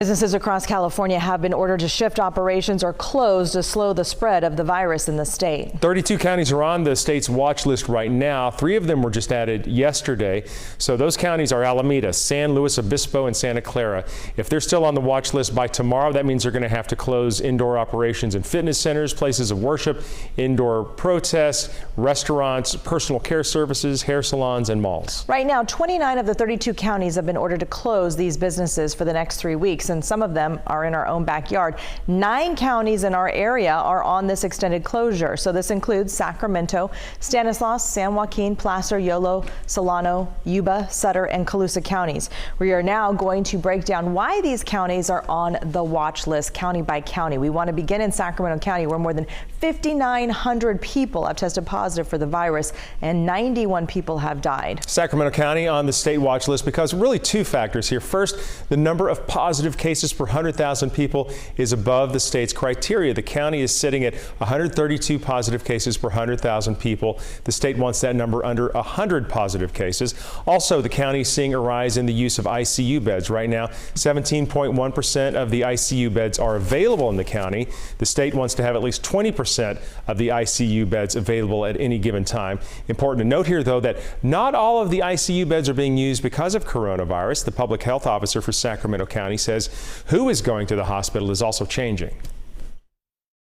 Businesses across California have been ordered to shift operations or close to slow the spread of the virus in the state. 32 counties are on the state's watch list right now. 3 of them were just added yesterday. So those counties are Alameda, San Luis Obispo, and Santa Clara. If they're still on the watch list by tomorrow, that means they're going to have to close indoor operations in fitness centers, places of worship, indoor protests, restaurants, personal care services, hair salons, and malls. Right now, 29 of the 32 counties have been ordered to close these businesses for the next 3 weeks. And some of them are in our own backyard. 9 counties in our area are on this extended closure. So this includes Sacramento, Stanislaus, San Joaquin, Placer, Yolo, Solano, Yuba, Sutter, and Colusa counties. We are now going to break down why these counties are on the watch list county by county. We want to begin in Sacramento County, where more than 5,900 people have tested positive for the virus and 91 people have died. Sacramento County on the state watch list because really 2 factors here. First, the number of positive cases per 100,000 people is above the state's criteria. The county is sitting at 132 positive cases per 100,000 people. The state wants that number under 100 positive cases. Also, the county is seeing a rise in the use of ICU beds. Right now, 17.1% of the ICU beds are available in the county. The state wants to have at least 20% of the ICU beds available at any given time. Important to note here, though, that not all of the ICU beds are being used because of coronavirus. The public health officer for Sacramento County says who is going to the hospital is also changing.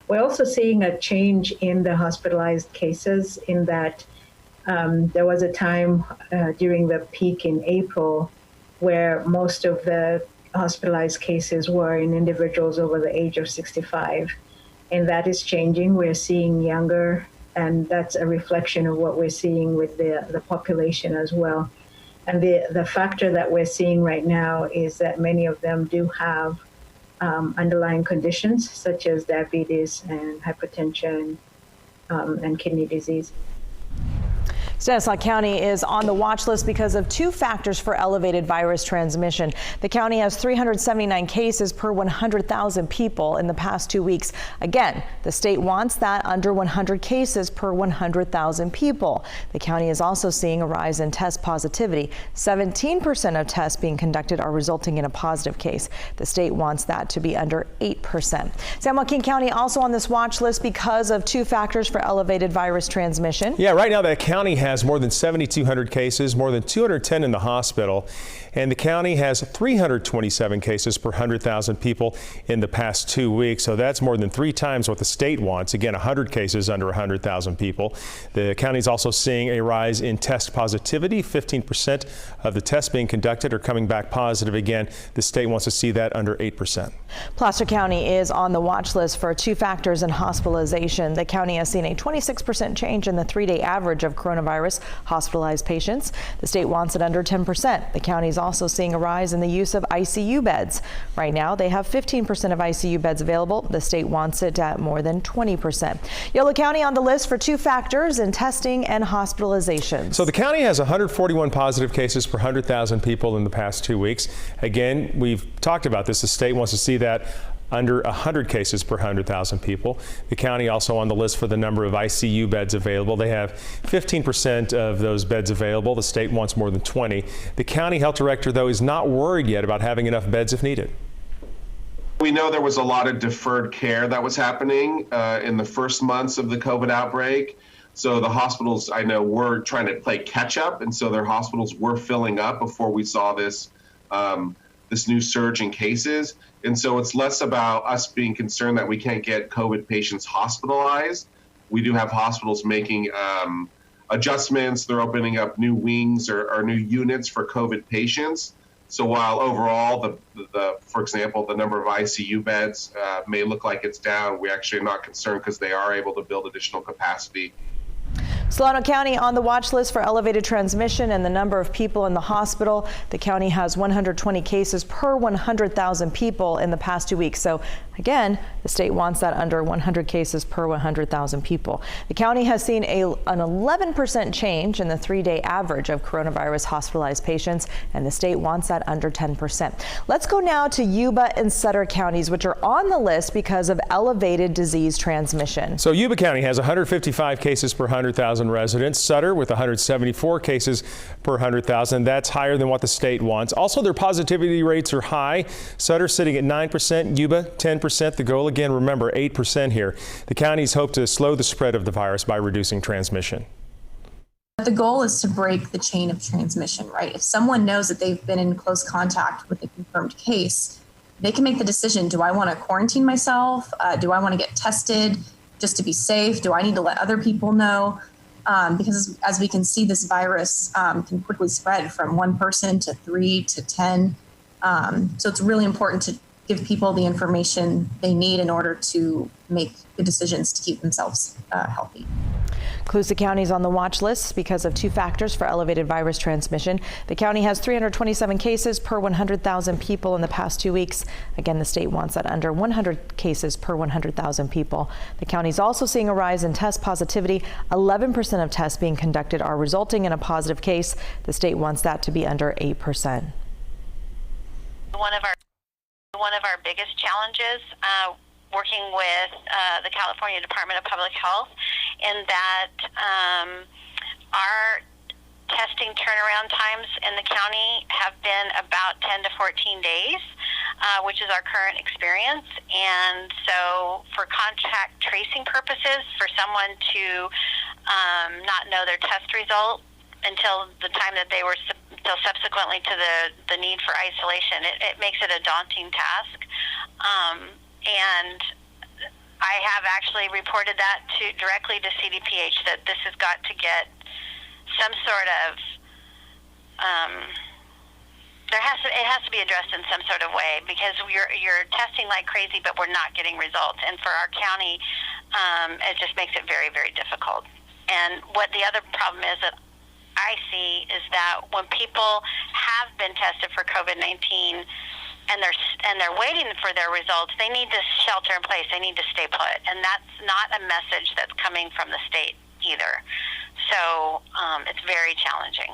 We're also seeing a change in the hospitalized cases in that there was a time during the peak in April where most of the hospitalized cases were in individuals over the age of 65. And that is changing. We're seeing younger, and that's a reflection of what we're seeing with the population as well. And the factor that we're seeing right now is that many of them do have underlying conditions such as diabetes and hypertension and kidney disease. Stanislaus County is on the watch list because of 2 factors for elevated virus transmission. The county has 379 cases per 100,000 people in the past 2 weeks. Again, the state wants that under 100 cases per 100,000 people. The county is also seeing a rise in test positivity. 17% of tests being conducted are resulting in a positive case. The state wants that to be under 8%. San Joaquin County also on this watch list because of 2 factors for elevated virus transmission. Yeah, right now that county has more than 7,200 cases, more than 210 in the hospital, and the county has 327 cases per 100,000 people in the past 2 weeks. So that's more than 3 times what the state wants. Again, 100 cases under 100,000 people. The county is also seeing a rise in test positivity. 15% of the tests being conducted are coming back positive. Again, the state wants to see that under 8%. Placer County is on the watch list for 2 factors in hospitalization. The county has seen a 26% change in the 3-day average of coronavirus hospitalized patients. The state wants it under 10%. The county is also seeing a rise in the use of ICU beds. Right now, they have 15% of ICU beds available. The state wants it at more than 20%. Yolo County on the list for 2 factors in testing and hospitalizations. So the county has 141 positive cases per 100,000 people in the past 2 weeks. Again, we've talked about this. The state wants to see that under 100 cases per 100,000 people. The county also on the list for the number of ICU beds available. They have 15% of those beds available. The state wants more than 20. The county health director, though, is not worried yet about having enough beds if needed. We know there was a lot of deferred care that was happening in the first months of the COVID outbreak. So the hospitals, I know, were trying to play catch up, and so their hospitals were filling up before we saw this this new surge in cases. And so it's less about us being concerned that we can't get COVID patients hospitalized. We do have hospitals making adjustments. They're opening up new wings or new units for COVID patients. So while overall, for example, the number of ICU beds may look like it's down, we actually are not concerned because they are able to build additional capacity. Solano County on the watch list for elevated transmission and the number of people in the hospital. The county has 120 cases per 100,000 people in the past 2 weeks. So Again, the state wants that under 100 cases per 100,000 people. The county has seen an 11% change in the 3-day average of coronavirus hospitalized patients, and the state wants that under 10%. Let's go now to Yuba and Sutter counties, which are on the list because of elevated disease transmission. So Yuba County has 155 cases per 100,000 residents. Sutter with 174 cases per 100,000. That's higher than what the state wants. Also, their positivity rates are high. Sutter sitting at 9%, Yuba 10%. The goal, again, remember, 8% here. The counties hope to slow the spread of the virus by reducing transmission. The goal is to break the chain of transmission, right? If someone knows that they've been in close contact with a confirmed case, they can make the decision, do I want to quarantine myself? Do I want to get tested just to be safe? Do I need to let other people know? Because as we can see, this virus can quickly spread from one person to 3 to 10. So it's really important to give people the information they need in order to make the decisions to keep themselves healthy. Coosa County is on the watch list because of 2 factors for elevated virus transmission. The county has 327 cases per 100,000 people in the past 2 weeks. Again, the state wants that under 100 cases per 100,000 people. The county is also seeing a rise in test positivity. 11% of tests being conducted are resulting in a positive case. The state wants that to be under 8%. One of our biggest challenges working with the California Department of Public Health in that our testing turnaround times in the county have been about 10 to 14 days, which is our current experience. And so for contact tracing purposes, for someone to not know their test result until the time that they were until subsequently to the need for isolation, it makes it a daunting task. And I have actually reported that directly to CDPH that this has got to get some sort of it has to be addressed in some sort of way, because you're testing like crazy, but we're not getting results. And for our county, it just makes it very, very difficult. And what the other problem is that I see is that when people have been tested for COVID-19 and they're waiting for their results, they need to shelter in place. They need to stay put, and that's not a message that's coming from the state either. So it's very challenging.